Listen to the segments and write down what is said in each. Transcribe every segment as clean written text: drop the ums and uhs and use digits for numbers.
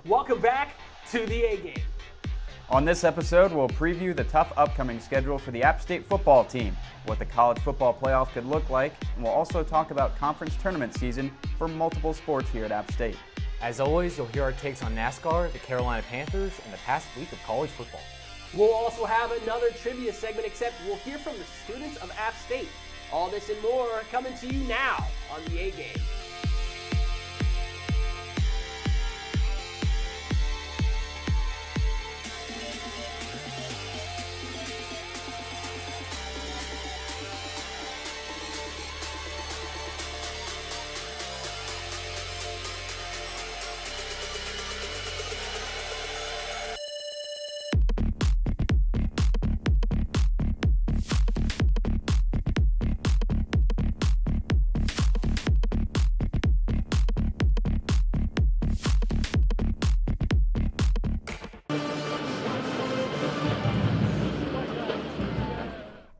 Welcome back to the A-Game. On this episode, we'll preview the tough upcoming schedule for the App State football team, what the college football playoff could look like, and we'll also talk about conference tournament season for multiple sports here at App State. As always, you'll hear our takes on Nascar, the Carolina Panthers, and the past week of college football. We'll also have another trivia segment, except we'll hear from the students of App State. All this and more coming to you now on the A-Game.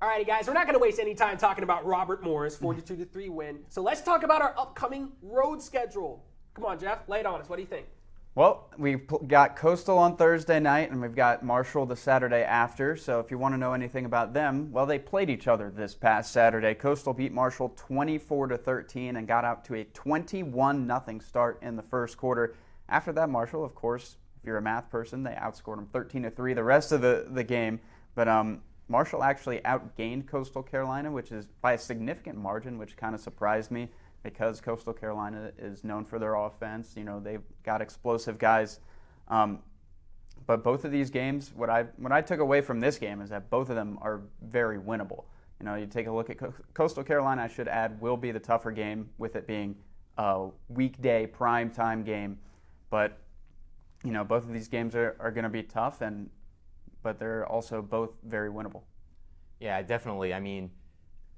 Alrighty, guys, we're not going to waste any time talking about Robert Morris' 42-3 win. So let's talk about our upcoming road schedule. Come on, Jeff, lay it on us. What do you think? Well, we've got Coastal on Thursday night, and we've got Marshall the Saturday after. So if you want to know anything about them, well, they played each other this past Saturday. Coastal beat Marshall 24-13 and got out to a 21-0 start in the first quarter. After that, Marshall, of course, if you're a math person, they outscored them 13-3 the rest of the game. But Marshall actually outgained Coastal Carolina, which is by a significant margin, which kind of surprised me because Coastal Carolina is known for their offense. You know, they've got explosive guys. But both of these games, what I took away from this game is that both of them are very winnable. You know, you take a look at Coastal Carolina, I should add, will be the tougher game with it being a weekday primetime game. But, you know, both of these games are going to be tough, but they're also both very winnable. Yeah, definitely. I mean,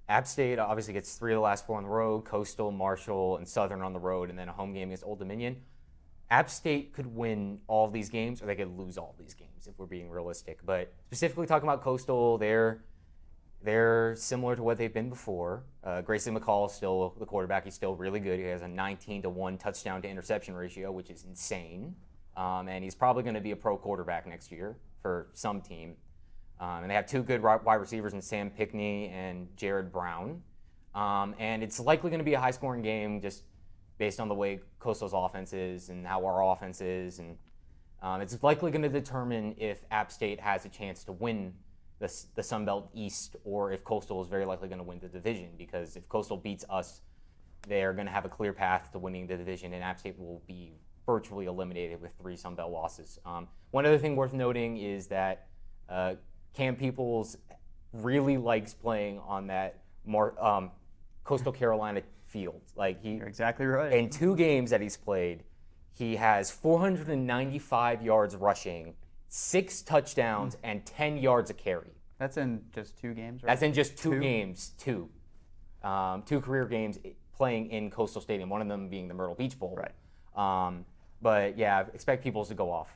App State obviously gets 3 of the last 4 on the road, Coastal, Marshall, and Southern on the road, and then a home game against Old Dominion. App State could win all of these games, or they could lose all of these games if we're being realistic. But specifically talking about Coastal, they're similar to what they've been before. Grayson McCall is still the quarterback. He's still really good. He has a 19-1 touchdown to interception ratio, which is insane. And he's probably going to be a pro quarterback next year for some team. And they have 2 good wide receivers in Sam Pickney and Jared Brown. And it's likely going to be a high-scoring game just based on the way Coastal's offense is and how our offense is. And it's likely going to determine if App State has a chance to win the Sun Belt East or if Coastal is very likely going to win the division. Because if Coastal beats us, they're going to have a clear path to winning the division, and App State will be virtually eliminated with 3 Sun Belt losses. One other thing worth noting is that Cam Peoples really likes playing on that Coastal Carolina field. You're exactly right. In 2 games that he's played, he has 495 yards rushing, 6 touchdowns, and 10 yards a carry. That's in just 2 games, right? That's in just 2 games, 2 career games playing in Coastal Stadium, one of them being the Myrtle Beach Bowl. Right. But yeah, expect Peoples to go off.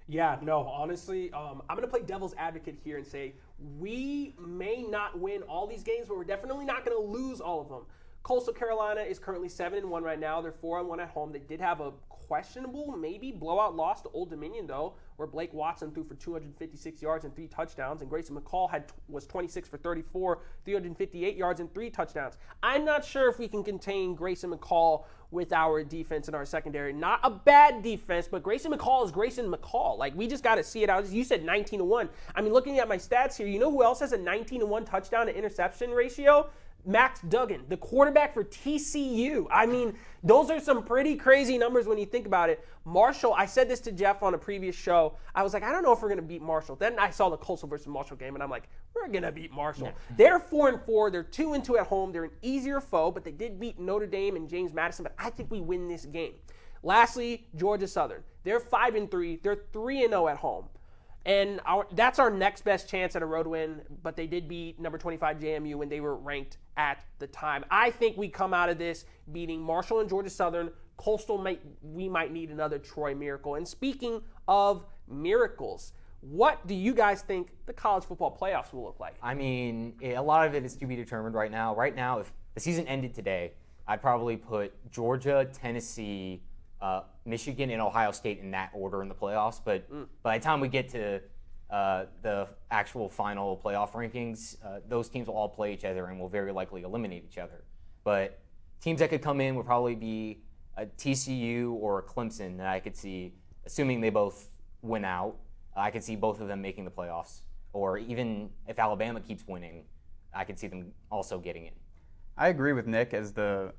Yeah, no, honestly, I'm going to play devil's advocate here and say we may not win all these games, but we're definitely not going to lose all of them. Coastal Carolina is currently 7-1 right now. They're 4-1 at home. They did have a questionable, maybe blowout loss to Old Dominion, though, where Blake Watson threw for 256 yards and 3 touchdowns, and Grayson McCall was 26 for 34, 358 yards and 3 touchdowns. I'm not sure if we can contain Grayson McCall with our defense and our secondary. Not a bad defense, but Grayson McCall is Grayson McCall. We just got to see it out. You said 19-1. I mean, looking at my stats here, you know who else has a 19-1 touchdown to interception ratio? Max Duggan, the quarterback for TCU. I mean, those are some pretty crazy numbers when you think about it. Marshall, I said this to Jeff on a previous show. I was like, I don't know if we're going to beat Marshall. Then I saw the Coastal versus Marshall game, and I'm like, we're going to beat Marshall. Yeah. They're 4-4. They're 2-2 at home. They're an easier foe, but they did beat Notre Dame and James Madison, but I think we win this game. Lastly, Georgia Southern. They're 5-3. They're 3-0 at home. And that's our next best chance at a road win, but they did beat number 25 JMU when they were ranked at the time. I think we come out of this beating Marshall and Georgia Southern. Coastal, we might need another Troy miracle. And speaking of miracles, what do you guys think the college football playoffs will look like? I mean, a lot of it is to be determined right now. Right now, if the season ended today, I'd probably put Georgia, Tennessee, Michigan and Ohio State in that order in the playoffs. But by the time we get to the actual final playoff rankings, those teams will all play each other and will very likely eliminate each other. But teams that could come in would probably be a TCU or a Clemson that I could see, assuming they both win out, I could see both of them making the playoffs. Or even if Alabama keeps winning, I could see them also getting in. I agree with Nick as the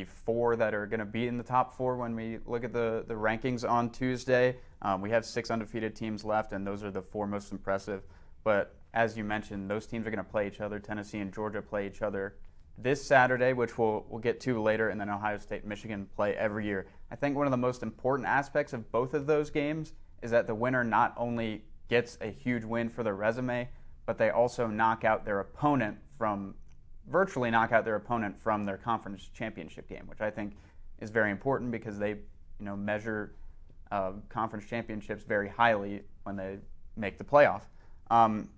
four that are going to be in the top four when we look at the rankings on Tuesday. We have 6 undefeated teams left, and those are the 4 most impressive. But as you mentioned, those teams are going to play each other. Tennessee and Georgia play each other this Saturday, which we'll get to later, and then Ohio State and Michigan play every year. I think one of the most important aspects of both of those games is that the winner not only gets a huge win for their resume, but they also virtually knock out their opponent from their conference championship game, which I think is very important because they measure conference championships very highly when they make the playoff.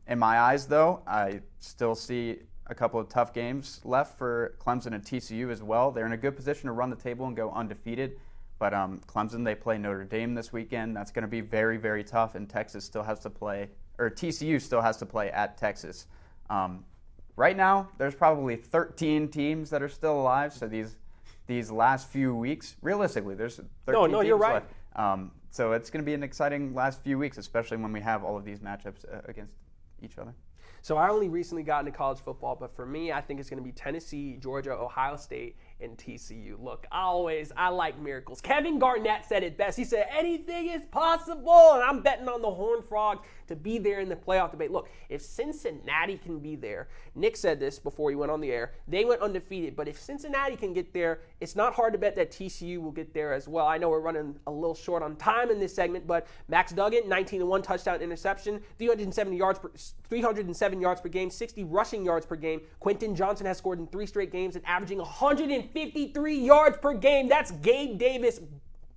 In my eyes, though, I still see a couple of tough games left for Clemson and TCU as well. They're in a good position to run the table and go undefeated. But Clemson, they play Notre Dame this weekend. That's going to be very, very tough, and TCU still has to play at Texas. Right now, there's probably 13 teams that are still alive. So these last few weeks, realistically, there's 13 teams you're right. left. So it's going to be an exciting last few weeks, especially when we have all of these matchups against each other. So I only recently got into college football, but for me, I think it's going to be Tennessee, Georgia, Ohio State, and TCU. Look, I like miracles. Kevin Garnett said it best. He said, anything is possible, and I'm betting on the Horned Frogs to be there in the playoff debate. Look, if Cincinnati can be there, Nick said this before he went on the air, they went undefeated, but if Cincinnati can get there, it's not hard to bet that TCU will get there as well. I know we're running a little short on time in this segment, but Max Duggan, 19-1 touchdown interception, 307 yards per game, 60 rushing yards per game. Quentin Johnson has scored in 3 straight games and averaging 153 yards per game. That's Gabe Davis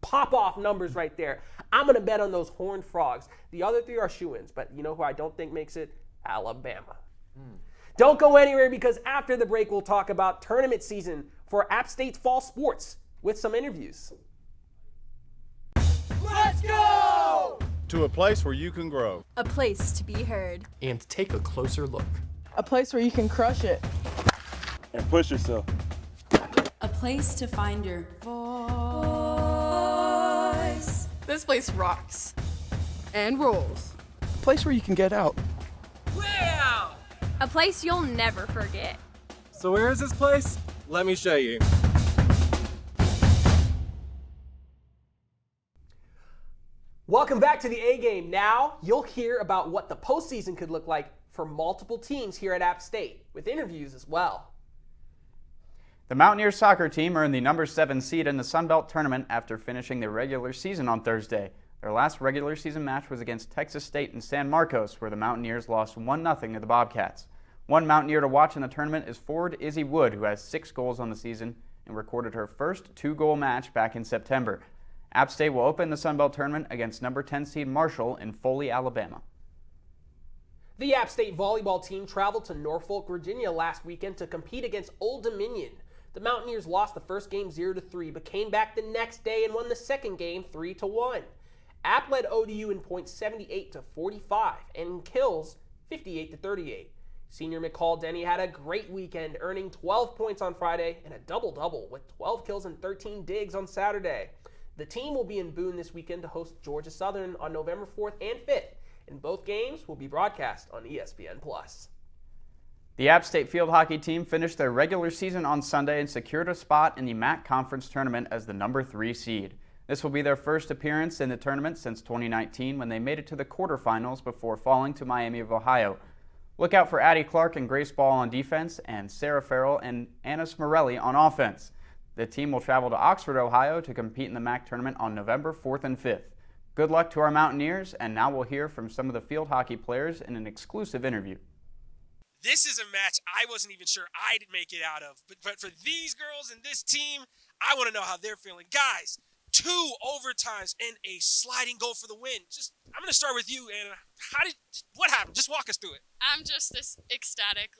pop-off numbers right there. I'm going to bet on those Horned Frogs. The other 3 are shoo-ins, but you know who I don't think makes it? Alabama. Don't go anywhere because after the break, we'll talk about tournament season for App State's fall sports with some interviews. Let's go! To a place where you can grow. A place to be heard. And take a closer look. A place where you can crush it. And push yourself. A place to find your voice. This place rocks. And rolls. A place where you can get out. Wow! A place you'll never forget. So where is this place? Let me show you. Welcome back to the A-Game. Now, you'll hear about what the postseason could look like for multiple teams here at App State, with interviews as well. The Mountaineers soccer team earned the number 7 seed in the Sun Belt tournament after finishing the regular season on Thursday. Their last regular season match was against Texas State in San Marcos, where the Mountaineers lost 1-0 to the Bobcats. One Mountaineer to watch in the tournament is forward Izzy Wood, who has 6 goals on the season and recorded her first 2-goal match back in September. App State will open the Sun Belt tournament against number 10 seed Marshall in Foley, Alabama. The App State volleyball team traveled to Norfolk, Virginia last weekend to compete against Old Dominion. The Mountaineers lost the first game 0-3, but came back the next day and won the second game 3-1. App led ODU in points 78-45 and in kills 58-38. Senior McCall Denny had a great weekend, earning 12 points on Friday and a double-double with 12 kills and 13 digs on Saturday. The team will be in Boone this weekend to host Georgia Southern on November 4th and 5th, and both games will be broadcast on ESPN+. The App State field hockey team finished their regular season on Sunday and secured a spot in the MAC Conference tournament as the number 3 seed. This will be their first appearance in the tournament since 2019 when they made it to the quarterfinals before falling to Miami of Ohio. Look out for Addie Clark and Grace Ball on defense and Sarah Farrell and Anna Smorelli on offense. The team will travel to Oxford, Ohio to compete in the MAC tournament on November 4th and 5th. Good luck to our Mountaineers, and now we'll hear from some of the field hockey players in an exclusive interview. This is a match I wasn't even sure I'd make it out of. But for these girls and this team, I want to know how they're feeling. Guys, 2 overtimes and a sliding goal for the win. I'm going to start with you, Anna. What happened? Just walk us through it. I'm just this ecstatic.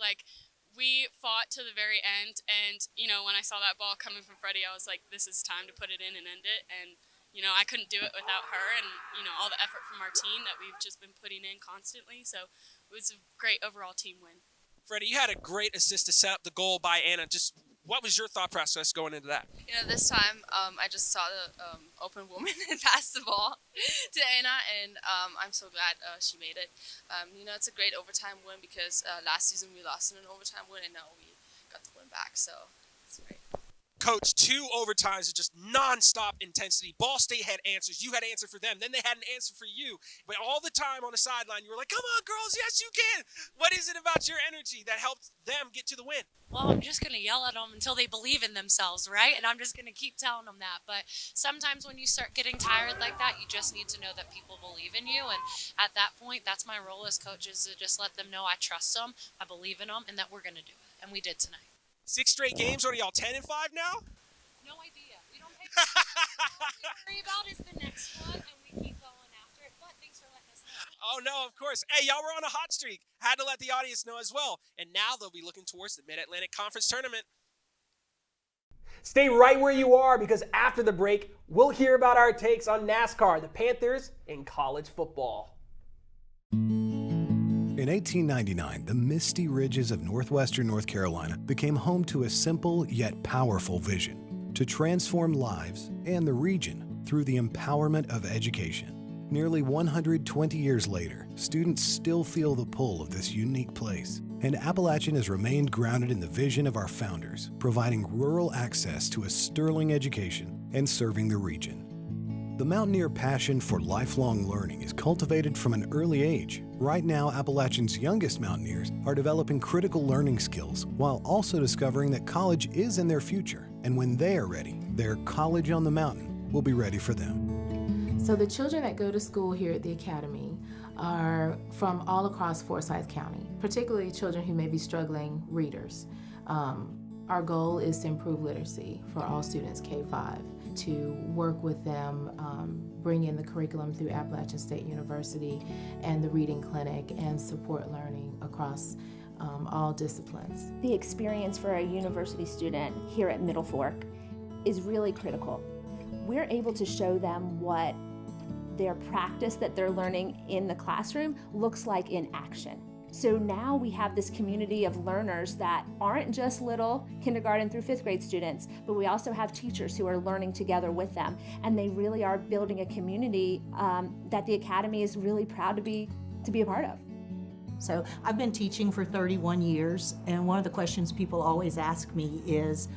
we fought to the very end, and, you know, when I saw that ball coming from Freddie, I was like, this is time to put it in and end it, and, you know, I couldn't do it without her and, you know, all the effort from our team that we've just been putting in constantly, so it was a great overall team win. Freddie, you had a great assist to set up the goal by Anna. Just what was your thought process going into that? You know, this time I just saw the open woman and passed the ball to Anna, and I'm so glad she made it. You know, it's a great overtime win because last season we lost in an overtime win, and now we got the win back, so it's great. Coach, 2 overtimes of just non-stop intensity. Ball State had answers. You had an answer for them. Then they had an answer for you. But all the time on the sideline, you were like, come on, girls. Yes, you can. What is it about your energy that helped them get to the win? Well, I'm just going to yell at them until they believe in themselves, right? And I'm just going to keep telling them that. But sometimes when you start getting tired like that, you just need to know that people believe in you. And at that point, that's my role as coach, is to just let them know I trust them, I believe in them, and that we're going to do it. And we did tonight. 6 straight games. What are y'all, 10-5 now? No idea. We don't pay All we worry about is the next one, and we keep going after it. But thanks for letting us know. Oh, no, of course. Hey, y'all were on a hot streak. Had to let the audience know as well. And now they'll be looking towards the Mid-Atlantic Conference Tournament. Stay right where you are, because after the break, we'll hear about our takes on NASCAR, the Panthers, and college football. In 1899, the misty ridges of northwestern North Carolina became home to a simple yet powerful vision: to transform lives and the region through the empowerment of education. Nearly 120 years later, students still feel the pull of this unique place, and Appalachian has remained grounded in the vision of our founders, providing rural access to a sterling education and serving the region. The Mountaineer passion for lifelong learning is cultivated from an early age. Right now, Appalachian's youngest Mountaineers are developing critical learning skills while also discovering that college is in their future. And when they are ready, their College on the Mountain will be ready for them. So the children that go to school here at the Academy are from all across Forsyth County, particularly children who may be struggling readers. Our goal is to improve literacy for all students K-5, to work with them, bring in the curriculum through Appalachian State University and the Reading Clinic, and support learning across all disciplines. The experience for a university student here at Middle Fork is really critical. We're able to show them what their practice that they're learning in the classroom looks like in action. So now we have this community of learners that aren't just little kindergarten through 5th grade students, but we also have teachers who are learning together with them. And they really are building a community that the Academy is really proud to be a part of. So I've been teaching for 31 years, and one of the questions people always ask me is,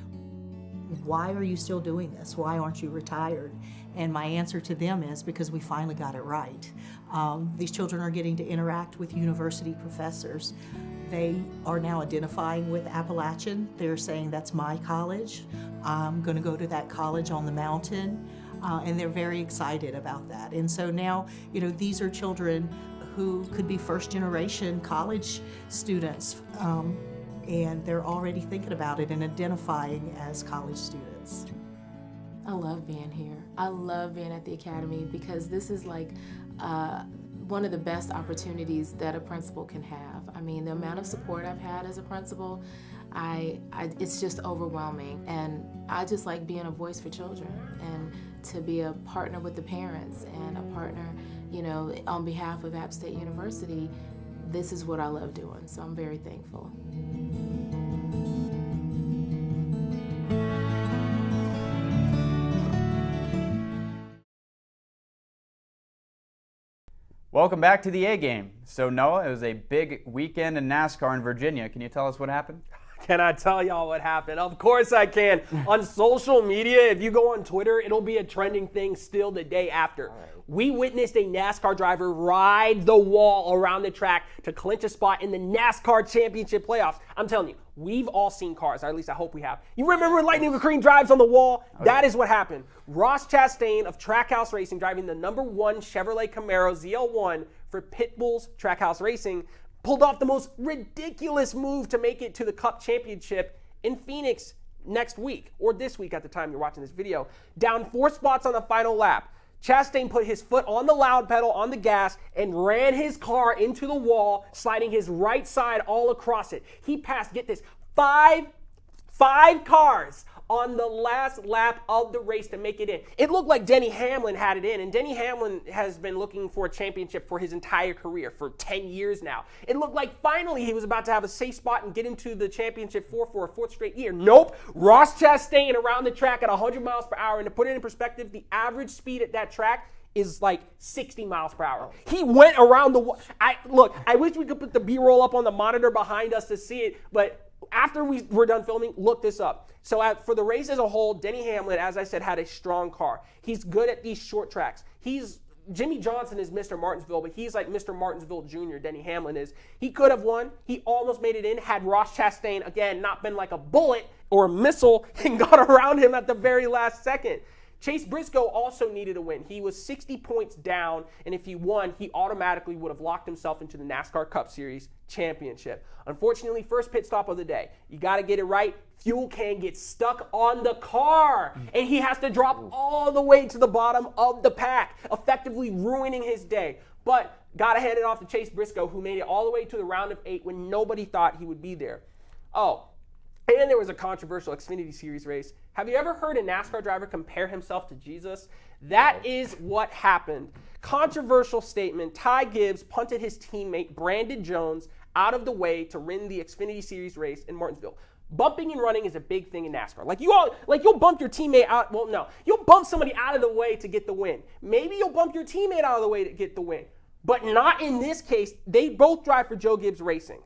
why are you still doing this? Why aren't you retired? And my answer to them is, because we finally got it right. These children are getting to interact with university professors. They are now identifying with Appalachian. They're saying, that's my college. I'm going to go to that college on the mountain. And they're very excited about that. And so now, you know, these are children who could be first-generation college students. And they're already thinking about it and identifying as college students. I love being here. I love being at the Academy because this is like one of the best opportunities that a principal can have. I mean, the amount of support I've had as a principal, it's just overwhelming. And I just like being a voice for children and to be a partner with the parents and a partner, you know, on behalf of App State University. This is what I love doing, so I'm very thankful. Welcome back to the A Game. So Noah, it was a big weekend in NASCAR in Virginia. Can you tell us what happened? Can I tell y'all what happened? Of course I can. On social media, if you go on Twitter, it'll be a trending thing still the day after. We witnessed a NASCAR driver ride the wall around the track to clinch a spot in the NASCAR Championship playoffs. I'm telling you, we've all seen cars, or at least I hope we have. You remember Lightning McQueen drives on the wall? That is what happened. Ross Chastain of Trackhouse Racing, driving the #1 Chevrolet Camaro ZL1 for Pitbull's Trackhouse Racing, pulled off the most ridiculous move to make it to the Cup Championship in Phoenix next week, or this week at the time you're watching this video. Down 4 spots on the final lap. Chastain put his foot on the loud pedal, on the gas, and ran his car into the wall, sliding his right side all across it. He passed, get this, five cars on the last lap of the race to make it in. It looked like Denny Hamlin had it in, and Denny Hamlin has been looking for a championship for his entire career, for 10 years now. It looked like finally he was about to have a safe spot and get into the championship for a fourth straight year. Nope. Ross Chastain around the track at 100 miles per hour, and to put it in perspective, the average speed at that track is like 60 miles per hour. He went around the... I wish we could put the B-roll up on the monitor behind us to see it, but after we're done filming, look this up. So for the race as a whole, Denny Hamlin, as I said, had a strong car. He's good at these short tracks. Jimmy Johnson is Mr. Martinsville, but he's like Mr. Martinsville Jr., Denny Hamlin is. He could have won. He almost made it in had Ross Chastain, again, not been like a bullet or a missile and got around him at the very last second. Chase Briscoe also needed a win. He was 60 points down, and if he won, he automatically would have locked himself into the NASCAR Cup Series championship. Unfortunately, first pit stop of the day. You got to get it right. Fuel can get stuck on the car, and he has to drop all the way to the bottom of the pack, effectively ruining his day. But got to hand it off to Chase Briscoe, who made it all the way to the round of 8 when nobody thought he would be there. Oh, and there was a controversial Xfinity Series race. Have you ever heard a NASCAR driver compare himself to Jesus? That is what happened. Controversial statement. Ty Gibbs punted his teammate Brandon Jones out of the way to win the Xfinity Series race in Martinsville. Bumping and running is a big thing in NASCAR. You'll bump your teammate out. Well, no. You'll bump somebody out of the way to get the win. Maybe you'll bump your teammate out of the way to get the win. But not in this case. They both drive for Joe Gibbs Racing.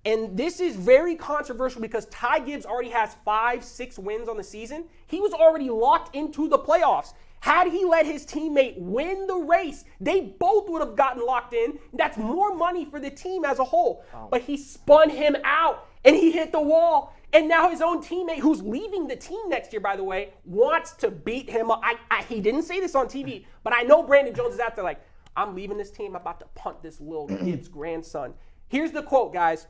And this is very controversial because Ty Gibbs already has 5-6 wins on the season. He was already locked into the playoffs. Had he let his teammate win the race, they both would have gotten locked in. That's more money for the team as a whole. Wow. But he spun him out, and he hit the wall. And now his own teammate, who's leaving the team next year, by the way, wants to beat him up. He didn't say this on TV, but I know Brandon Jones is out there like, I'm leaving this team. I'm about to punt this little Gibbs grandson. Here's the quote, guys.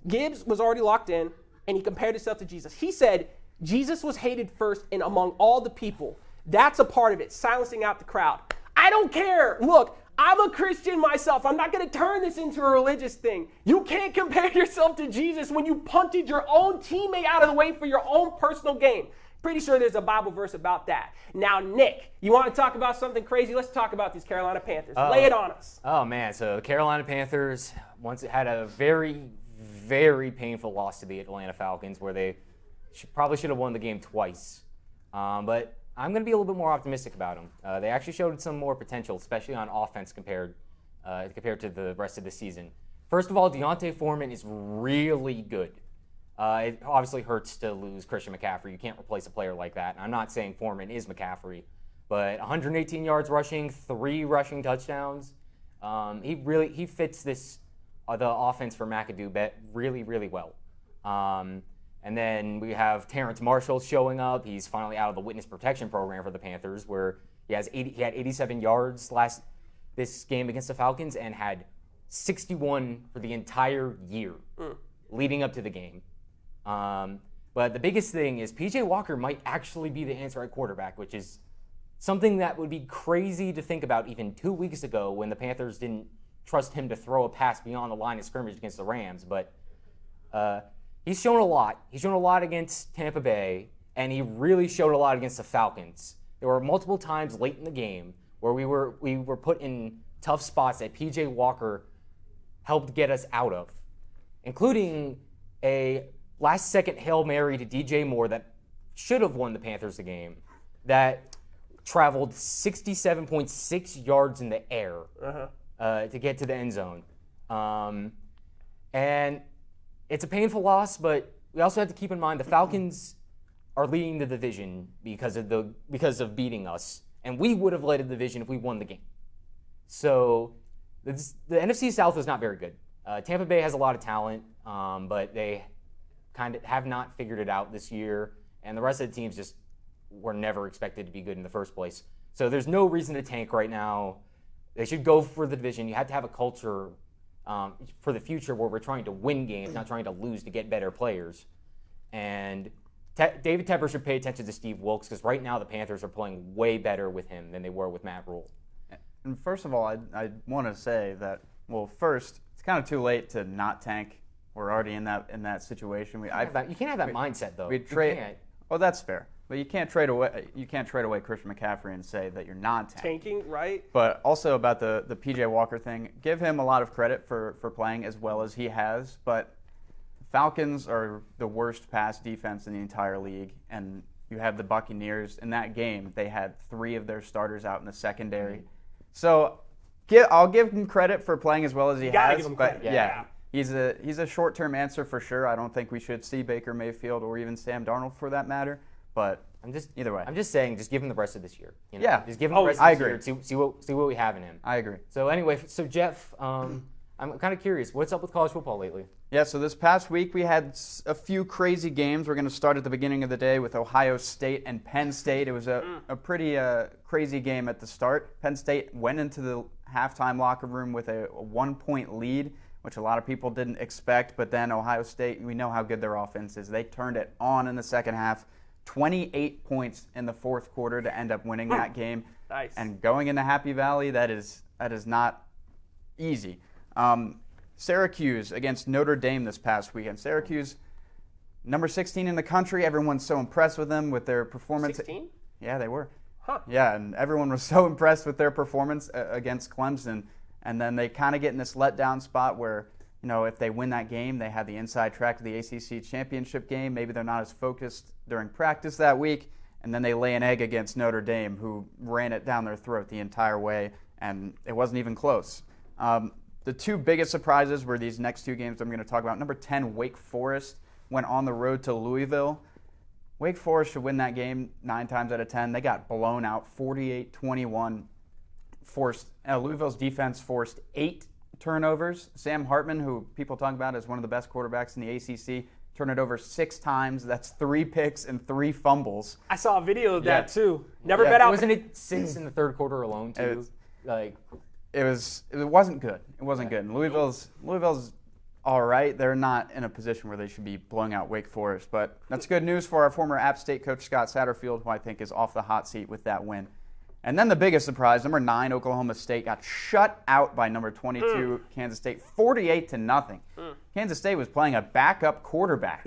Gibbs was already locked in, and he compared himself to Jesus. He said, Jesus was hated first and among all the people. That's a part of it, silencing out the crowd. I don't care. Look, I'm a Christian myself. I'm not going to turn this into a religious thing. You can't compare yourself to Jesus when you punted your own teammate out of the way for your own personal gain. Pretty sure there's a Bible verse about that. Now, Nick, you want to talk about something crazy? Let's talk about these Carolina Panthers. Lay it on us. Oh, man. So the Carolina Panthers once had a very, very painful loss to the Atlanta Falcons where they probably should have won the game twice. But I'm going to be a little bit more optimistic about them. They actually showed some more potential, especially on offense compared to the rest of the season. First of all, Deontay Foreman is really good. It obviously hurts to lose Christian McCaffrey. You can't replace a player like that. And I'm not saying Foreman is McCaffrey, but 118 yards rushing, 3 rushing touchdowns. He fits the offense for McAdoo really, really well. And then we have Terrence Marshall showing up. He's finally out of the witness protection program for the Panthers, where he had 87 yards this game against the Falcons and had 61 for the entire year leading up to the game. But the biggest thing is PJ Walker might actually be the answer at quarterback, which is something that would be crazy to think about even 2 weeks ago when the Panthers didn't trust him to throw a pass beyond the line of scrimmage against the Rams. But he's shown a lot. He's shown a lot against Tampa Bay, and he really showed a lot against the Falcons. There were multiple times late in the game where we were put in tough spots that PJ Walker helped get us out of, including a last-second Hail Mary to DJ Moore that should have won the Panthers the game, that traveled 67.6 yards in the air to get to the end zone. And it's a painful loss, but we also have to keep in mind the Falcons are leading the division because of beating us, and we would have led the division if we won the game. So the NFC South is not very good. Tampa Bay has a lot of talent, but they kind of have not figured it out this year, and the rest of the teams just were never expected to be good in the first place. So there's no reason to tank right now. They should go for the division. You have to have a culture for the future where we're trying to win games, not trying to lose to get better players. And David Tepper should pay attention to Steve Wilkes because right now the Panthers are playing way better with him than they were with Matt Rule. And first of all, I want to say that, well, first, it's kind of too late to not tank. We're already in that situation. You can't have that mindset, though. Well, that's fair. But you can't trade away Christian McCaffrey and say that you're not tanking, right? But also about the PJ Walker thing, give him a lot of credit for playing as well as he has. But Falcons are the worst pass defense in the entire league, and you have the Buccaneers. In that game, they had 3 of their starters out in the secondary. Mm-hmm. So I'll give him credit for playing as well as he has. Give him but credit. Yeah. He's a short-term answer for sure. I don't think we should see Baker Mayfield or even Sam Darnold for that matter. But either way. I'm just saying, just give him the rest of this year. You know? Yeah. Just give him the rest of this year. See what we have in him. I agree. So anyway, Jeff, I'm kind of curious. What's up with college football lately? Yeah, so this past week we had a few crazy games. We're going to start at the beginning of the day with Ohio State and Penn State. It was a pretty crazy game at the start. Penn State went into the halftime locker room with a 1-point lead, which a lot of people didn't expect. But then Ohio State, we know how good their offense is. They turned it on in the second half. 28 points in the fourth quarter to end up winning that game. Nice. And going into Happy Valley, that is not easy. Syracuse against Notre Dame this past weekend. Syracuse, number 16 in the country. Everyone's so impressed with them, with their performance. 16? Yeah, they were. Huh. Yeah, and everyone was so impressed with their performance against Clemson. And then they kind of get in this letdown spot where, you know, if they win that game, they have the inside track to the ACC championship game. Maybe they're not as focused during practice that week. And then they lay an egg against Notre Dame, who ran it down their throat the entire way, and it wasn't even close. The 2 biggest surprises were these next 2 games I'm going to talk about. Number 10, Wake Forest went on the road to Louisville. Wake Forest should win that game 9 times out of 10. They got blown out 48-21. Louisville's defense forced 8 turnovers. Sam Hartman, who people talk about as one of the best quarterbacks in the ACC, turned it over 6 times. That's 3 picks and 3 fumbles. I saw a video of that too. Never bet out. Wasn't it 6 in the third quarter alone too? It wasn't good. It wasn't good. And Louisville's all right. They're not in a position where they should be blowing out Wake Forest. But that's good news for our former App State coach, Scott Satterfield, who I think is off the hot seat with that win. And then the biggest surprise, number 9, Oklahoma State got shut out by number 22, Kansas State, 48-0. Kansas State was playing a backup quarterback.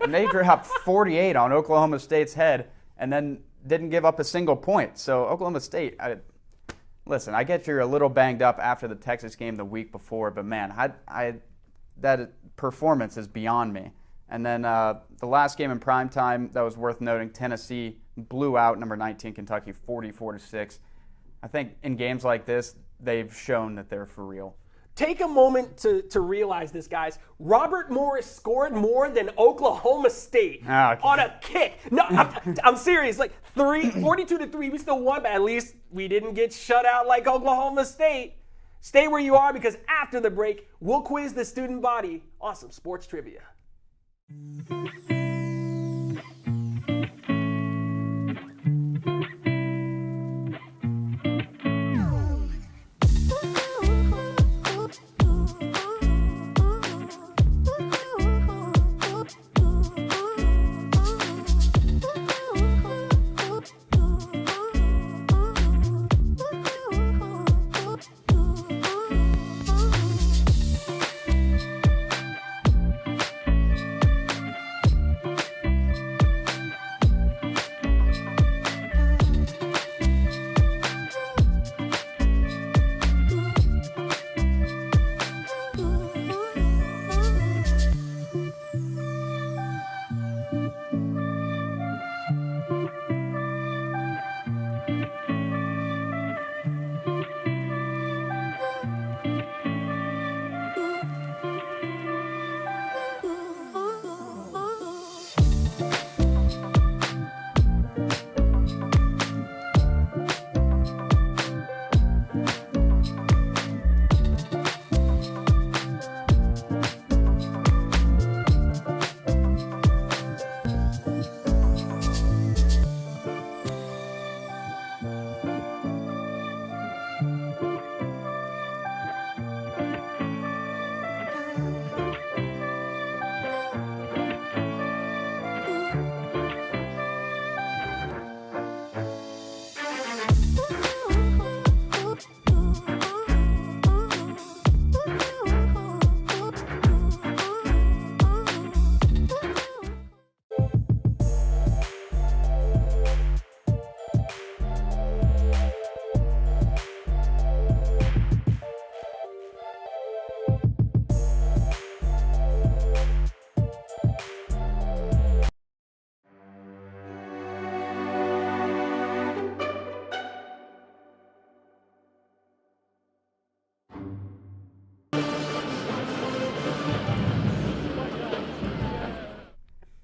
And they dropped 48 on Oklahoma State's head and then didn't give up a single point. So Oklahoma State, listen, I get you're a little banged up after the Texas game the week before, but man, that performance is beyond me. And then the last game in primetime that was worth noting, Tennessee blew out number 19 Kentucky 44-6. I think in games like this, they've shown that they're for real. Take a moment to realize this, guys. Robert Morris scored more than Oklahoma State on a kick. No, I'm serious. Like 42-3, we still won, but at least we didn't get shut out like Oklahoma State. Stay where you are because after the break, we'll quiz the student body on some sports trivia.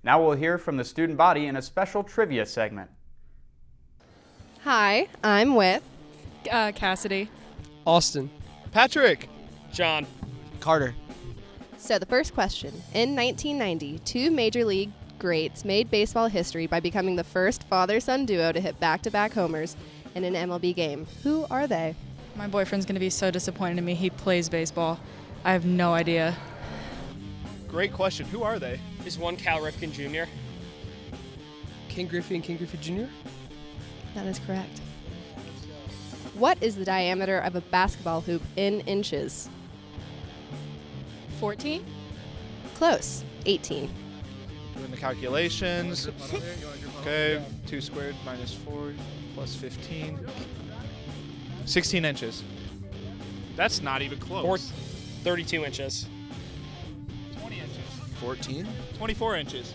Now we'll hear from the student body in a special trivia segment. Hi, I'm with Cassidy. Austin. Patrick. John. Carter. So the first question. In 1990, two Major League greats made baseball history by becoming the first father-son duo to hit back-to-back homers in an MLB game. Who are they? My boyfriend's going to be so disappointed in me. He plays baseball. I have no idea. Great question. Who are they? Is one Cal Ripken Jr.? King Griffey and King Griffey Jr.? That is correct. What is the diameter of a basketball hoop in inches? 14? Close. 18. Doing the calculations. Okay, 2 squared minus 4 plus 15. 16 inches. That's not even close. 32 inches. 20 inches. 14? 24 inches.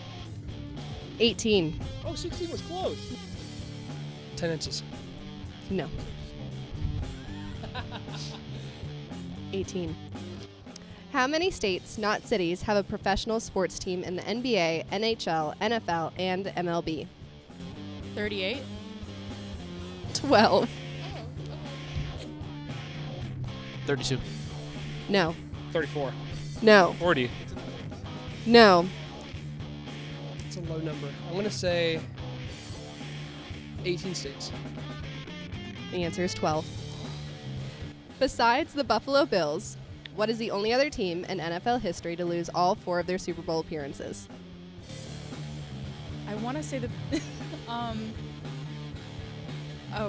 18. Oh, 16 was close. 10 inches. No. 18. How many states, not cities, have a professional sports team in the NBA, NHL, NFL, and MLB? 38? 12. 32. No. 34. No. 40. No. It's a low number. I'm going to say 18 states. The answer is 12. Besides the Buffalo Bills, what is the only other team in NFL history to lose all 4 of their Super Bowl appearances? I want to say the... oh,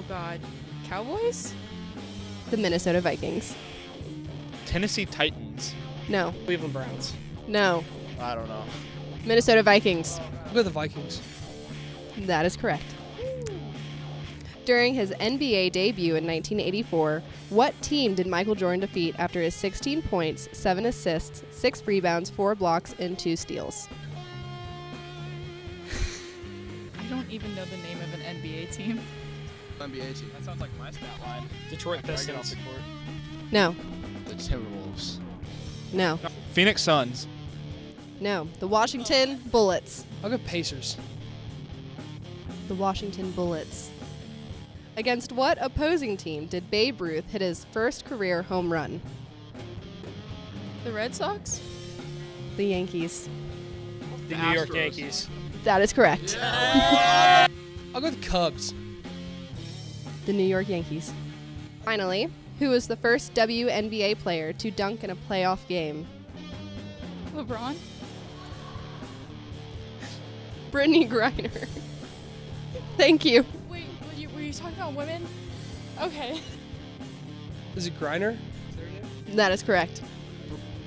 God. Cowboys? The Minnesota Vikings. Tennessee Titans. No. Cleveland Browns. No. I don't know. Minnesota Vikings. I'll go the Vikings. That is correct. During his NBA debut in 1984, what team did Michael Jordan defeat after his 16 points, 7 assists, 6 rebounds, 4 blocks, and 2 steals? I don't even know the name of an NBA team. NBA team. That sounds like my stat line. Detroit Pistons. No. The Timberwolves. No. Phoenix Suns. No. The Washington Bullets. I'll go Pacers. The Washington Bullets. Against what opposing team did Babe Ruth hit his first career home run? The Red Sox? The Yankees. The New York Yankees. That is correct. I'll go the Cubs. The New York Yankees. Finally, who was the first WNBA player to dunk in a playoff game? LeBron? Brittany Griner. Thank you. Wait, were you talking about women? Okay. Is it Griner? That is correct.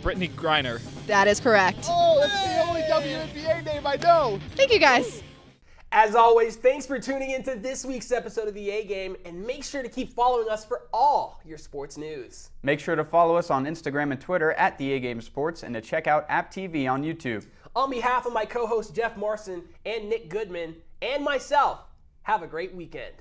Brittany Griner. That is correct. Oh, that's the only WNBA name I know. Thank you, guys. As always, thanks for tuning into this week's episode of the A Game, and make sure to keep following us for all your sports news. Make sure to follow us on Instagram and Twitter at The A Game Sports and to check out App TV on YouTube. On behalf of my co-hosts Jeff Marson and Nick Goodman and myself, have a great weekend.